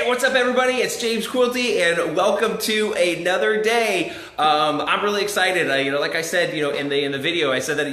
What's up, everybody? It's James Quilty, and welcome to another day. I'm really excited. Like I said, in the video, I said that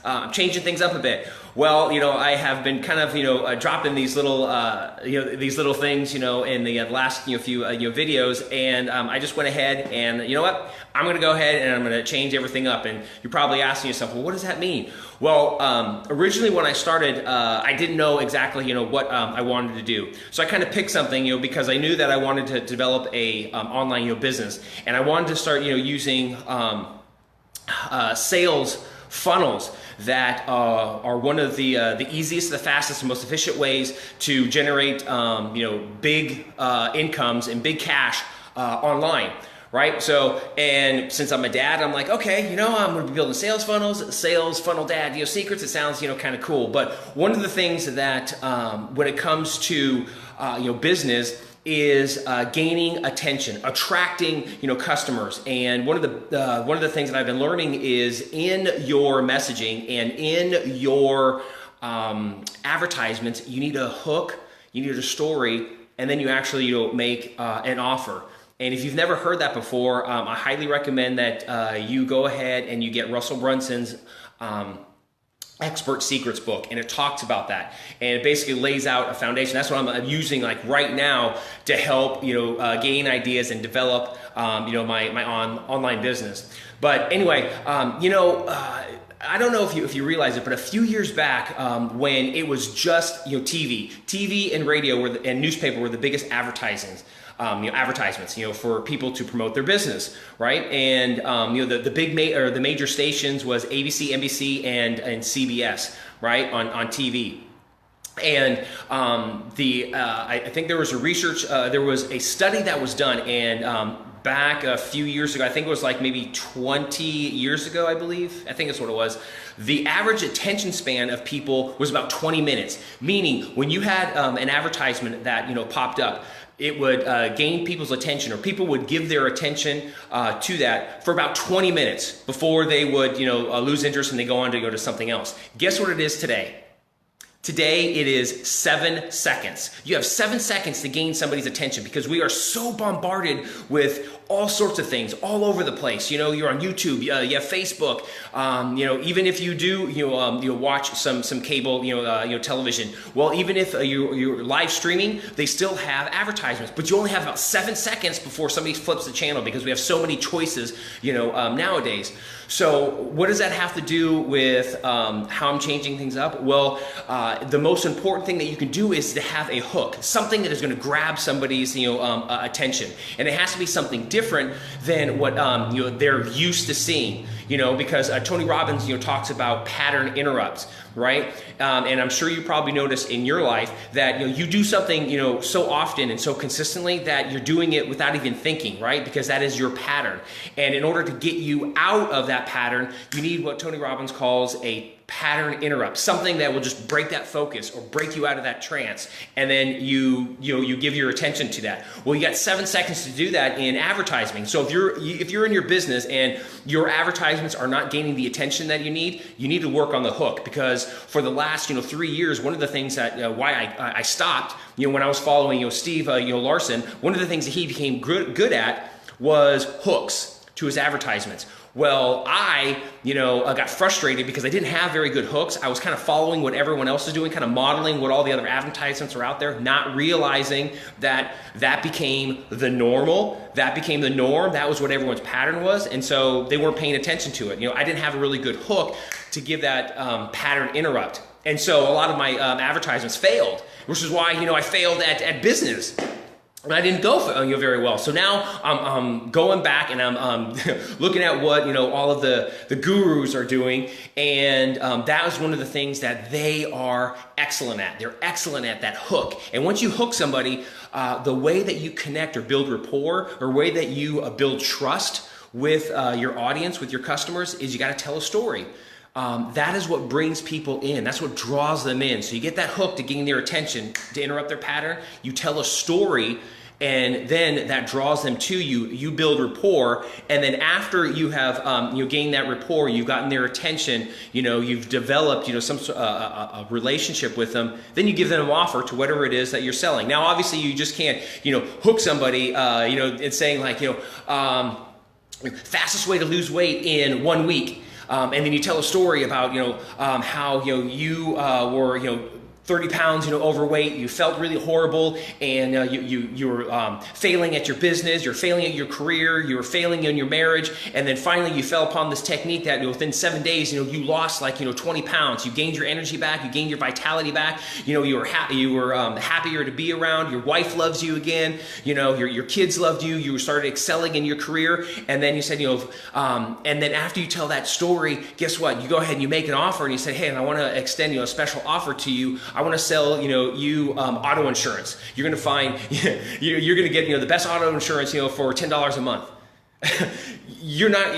I'm changing things up a bit. Well, I have been kind of dropping these little things in the last few videos, and I just went ahead and you know what? I'm going to go ahead and I'm going to change everything up. And you're probably asking yourself, well, what does that mean? Well, originally when I started, I didn't know exactly what I wanted to do. So I kind of picked something because I knew that I wanted to develop a online business, and I wanted to start using sales funnels that are one of the easiest, the fastest, and most efficient ways to generate big incomes and big cash online. Right? So, and since I'm a dad, I'm like, okay, I'm going to be building sales funnels, sales funnel dad, secrets. It sounds, kind of cool. But one of the things that when it comes to, business is gaining attention, attracting, customers. And one of the things that I've been learning is in your messaging and in your advertisements, you need a hook, you need a story, and then you actually, make an offer. And if you've never heard that before, I highly recommend that you go ahead and you get Russell Brunson's Expert Secrets book, and it talks about that, and it basically lays out a foundation. That's what I'm using right now to help gain ideas and develop my online business. But anyway, I don't know if you realize it, but a few years back, when it was just TV and radio and newspaper were the biggest advertisements for people to promote their business, right? And the major stations was ABC, NBC, and CBS, right, on TV. And I think there was there was a study that was done, and back a few years ago, I think it was like maybe 20 years ago, I believe. I think that's what it was. The average attention span of people was about 20 minutes, meaning when you had an advertisement that popped up, it would gain people's attention, or people would give their attention to that for about 20 minutes before they would lose interest and they go to something else. Guess what it is today? Today it is 7 seconds. You have 7 seconds to gain somebody's attention because we are so bombarded with all sorts of things all over the place. You're on YouTube, you have Facebook. Even if you do, you'll watch some cable, television. Well, even if you're live streaming, they still have advertisements, but you only have about 7 seconds before somebody flips the channel because we have so many choices, nowadays. So what does that have to do with how I'm changing things up? Well, the most important thing that you can do is to have a hook, something that is going to grab somebody's attention, and it has to be something different than what they're used to seeing. Because Tony Robbins talks about pattern interrupts, right? And I'm sure you probably noticed in your life that you do something so often and so consistently that you're doing it without even thinking, right? Because that is your pattern. And in order to get you out of that pattern, you need what Tony Robbins calls a pattern interrupt, something that will just break that focus or break you out of that trance, and then you give your attention to that. Well, you got 7 seconds to do that in advertising. So if you're in your business and your advertisements are not gaining the attention that you need to work on the hook. Because for the last 3 years, one of the things that why I stopped when I was following Steve Larsen, one of the things that he became good at was hooks to his advertisements. Well, I got frustrated because I didn't have very good hooks. I was kind of following what everyone else is doing, kind of modeling what all the other advertisements are out there, not realizing that became the normal. That became the norm. That was what everyone's pattern was. And so they weren't paying attention to it. I didn't have a really good hook to give that pattern interrupt. And so a lot of my advertisements failed, which is why, I failed at business. And I didn't go very well. So now I'm going back and I'm looking at what all of the gurus are doing, and that was one of the things that they are excellent at. They're excellent at that hook. And once you hook somebody, the way that you connect or build rapport, or way that you build trust with your audience, with your customers, is you got to tell a story. That is what brings people in. That's what draws them in. So you get that hook to gain their attention, to interrupt their pattern. You tell a story, and then that draws them to you. You build rapport, and then after you have gained that rapport, you've gotten their attention, you've developed some a relationship with them, then you give them an offer to whatever it is that you're selling. Now obviously you just can't hook somebody it's saying like fastest way to lose weight in 1 week, and then you tell a story about how you were 30 pounds, overweight, you felt really horrible, and you were failing at your business, you're failing at your career, you were failing in your marriage, and then finally you fell upon this technique that within 7 days, you lost like 20 pounds, you gained your energy back, you gained your vitality back, you were happier to be around, your wife loves you again, your kids loved you, you started excelling in your career, and then you said, and then after you tell that story, guess what? You go ahead and you make an offer, and you say, hey, and I want to extend a special offer to you. I want to sell, you auto insurance. You're going to find, you're going to get, the best auto insurance, for $10 a month. You're not.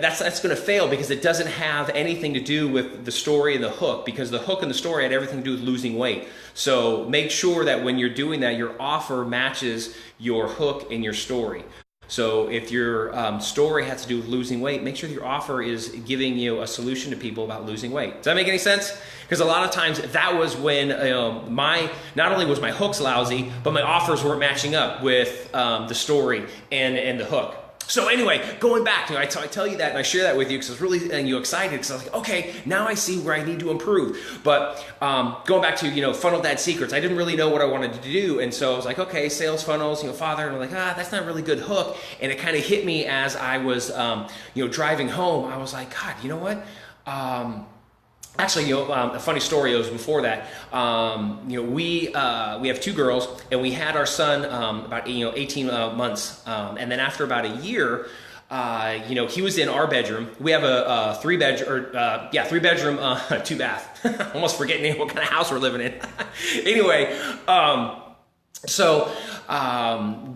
That's going to fail because it doesn't have anything to do with the story and the hook. Because the hook and the story had everything to do with losing weight. So make sure that when you're doing that, your offer matches your hook and your story. So if your story has to do with losing weight, make sure your offer is giving you a solution to people about losing weight. Does that make any sense? Because a lot of times that was when not only was my hooks lousy, but my offers weren't matching up with the story and the hook. So anyway, going back, I tell you that and I share that with you because I was really excited because I was like, okay, now I see where I need to improve. But going back to Funnel Dad Secrets, I didn't really know what I wanted to do, and so I was like, okay, sales funnels, Father, and I'm like, that's not a really good hook, and it kind of hit me as I was driving home. I was like, God, you know what? Actually, a funny story was before that. We have 2 girls, and we had our son about 18 months, and then after about a year, he was in our bedroom. We have a 3-bedroom, 2-bath. Almost forgetting what kind of house we're living in. Anyway, so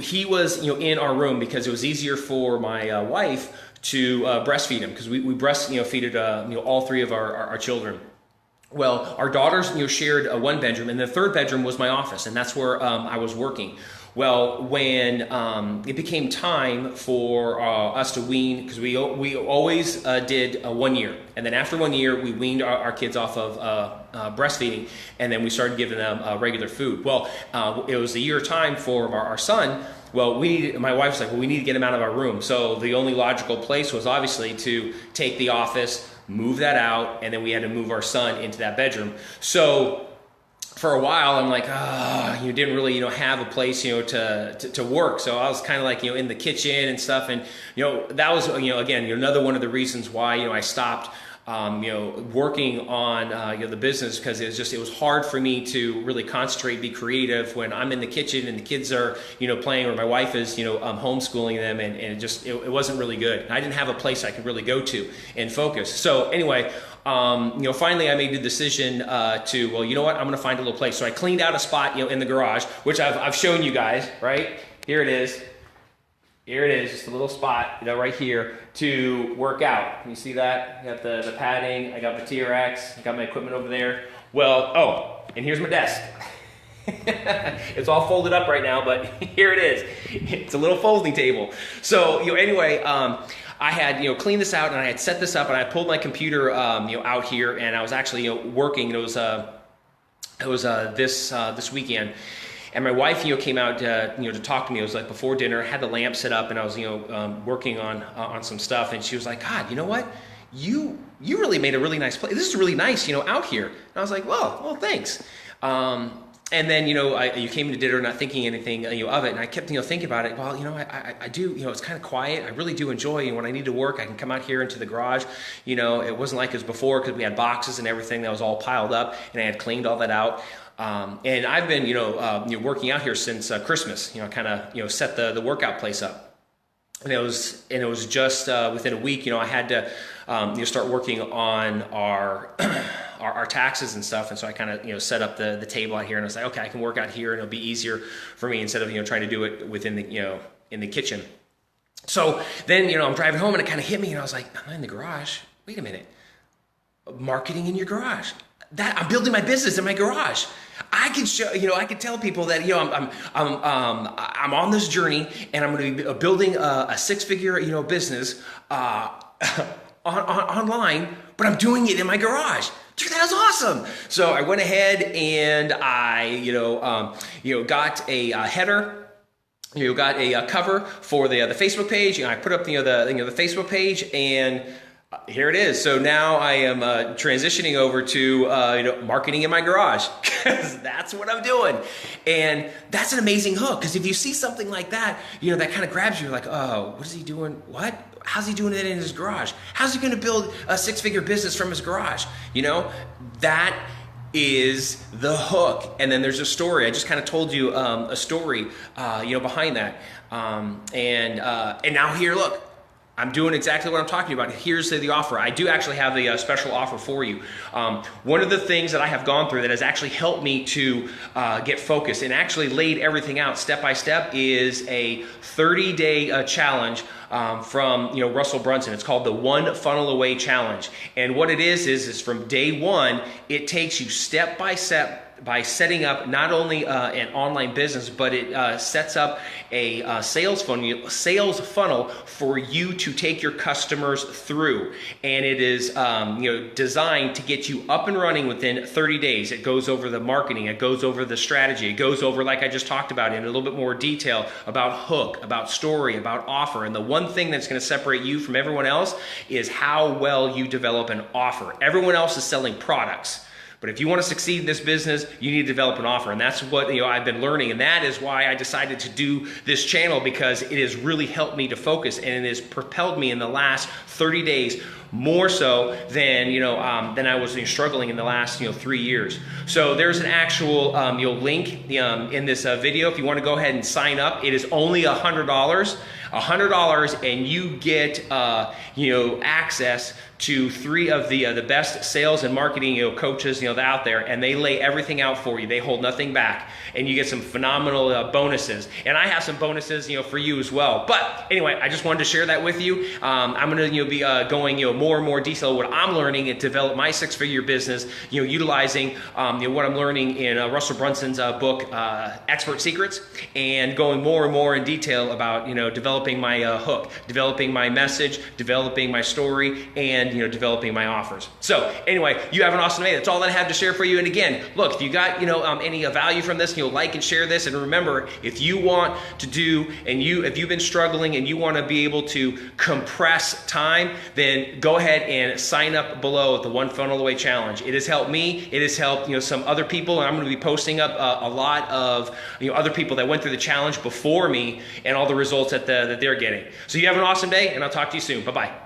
he was in our room because it was easier for my wife to breastfeed him because we breastfeeded all 3 of our children. Well, our daughters shared one bedroom, and the 3rd bedroom was my office, and that's where I was working. Well, when it became time for us to wean, because we always did 1 year, and then after 1 year we weaned our kids off of breastfeeding, and then we started giving them regular food. Well, it was the year time for our son. Well, my wife was like, well, we need to get him out of our room. So the only logical place was obviously to take the office, move that out, and then we had to move our son into that bedroom. So for a while, I'm like, you didn't really, have a place, to work. So I was kind of like, in the kitchen and stuff. And, that was, again, another one of the reasons why, I stopped working on the business, because it was hard for me to really concentrate, be creative when I'm in the kitchen and the kids are playing, or my wife is homeschooling them, and it wasn't really good. I didn't have a place I could really go to and focus. So anyway, finally I made the decision to, well, you know what, I'm going to find a little place. So I cleaned out a spot in the garage, which I've shown you guys, right? Here it is. Here it is, just a little spot, right here to work out. Can you see that? I got the padding, I got my TRX, I got my equipment over there. Well, and here's my desk. It's all folded up right now, but here it is. It's a little folding table. So, anyway, I had, cleaned this out, and I had set this up, and I pulled my computer, out here, and I was actually, working. It was this weekend. And my wife, came out, to talk to me. It was like before dinner. I had the lamp set up, and I was, working on some stuff. And she was like, God, you know what? You really made a really nice place. This is really nice, out here. And I was like, well, thanks. And then, you came to dinner not thinking anything, of it. And I kept, thinking about it. Well, I do, it's kind of quiet. I really do enjoy, when I need to work, I can come out here into the garage. It wasn't like it was before, because we had boxes and everything that was all piled up, and I had cleaned all that out. And I've been, working out here since Christmas. Kind of, set the workout place up, and it was just within a week. I had to start working on our taxes and stuff, and so I kind of set up the table out here, and I was like, okay, I can work out here, and it'll be easier for me instead of trying to do it within the in the kitchen. So then I'm driving home, and it kind of hit me, and I was like, I'm in the garage. Wait a minute, marketing in your garage. I'm building my business in my garage. I can show, I can tell people that, I'm on this journey and I'm going to be building a six-figure, business online, but I'm doing it in my garage. Dude, that was awesome. So I went ahead and I, got a header. Got a cover for the Facebook page. I put up the Facebook page, and here it is. So now I am transitioning over to marketing in my garage, because that's what I'm doing. And that's an amazing hook, because if you see something like that, that kind of grabs you. Like, oh, what is he doing? What? How's he doing it in his garage? How's he going to build a six-figure business from his garage? That is the hook. And then there's a story. I just kind of told you a story, behind that. And now here, look, I'm doing exactly what I'm talking about. Here's the offer. I do actually have a special offer for you. One of the things that I have gone through that has actually helped me to get focused and actually laid everything out step by step is a 30-day challenge from Russell Brunson. It's called the One Funnel Away Challenge. And what it is from day one, it takes you step by step by setting up not only an online business, but it sets up a sales funnel for you to take your customers through. And it is designed to get you up and running within 30 days. It goes over the marketing, it goes over the strategy, it goes over, like I just talked about, in a little bit more detail about hook, about story, about offer. And the one thing that's going to separate you from everyone else is how well you develop an offer. Everyone else is selling products. But if you want to succeed in this business, you need to develop an offer. And that's what I've been learning. And that is why I decided to do this channel, because it has really helped me to focus, and it has propelled me in the last 30 days more so than I was struggling in the last 3 years. So there's an actual link in this video. If you want to go ahead and sign up, it is only $100. $100, and you get access to 3 of the best sales and marketing coaches out there, and they lay everything out for you. They hold nothing back, and you get some phenomenal bonuses. And I have some bonuses for you as well. But anyway, I just wanted to share that with you. I'm going to be going more and more detail what I'm learning and develop my six-figure business, utilizing what I'm learning in Russell Brunson's book, Expert Secrets, and going more and more in detail about developing my hook, developing my message, developing my story, and developing my offers. So anyway, you have an awesome day. That's all that I have to share for you. And again, look, if you got any value from this, like and share this. And remember, if you want to do, and if you've been struggling and you want to be able to compress time, then go ahead and sign up below at the One Funnel Away Challenge. It has helped me. It has helped some other people, and I'm going to be posting up a lot of other people that went through the challenge before me and all the results that they're getting. So you have an awesome day, and I'll talk to you soon. Bye-bye.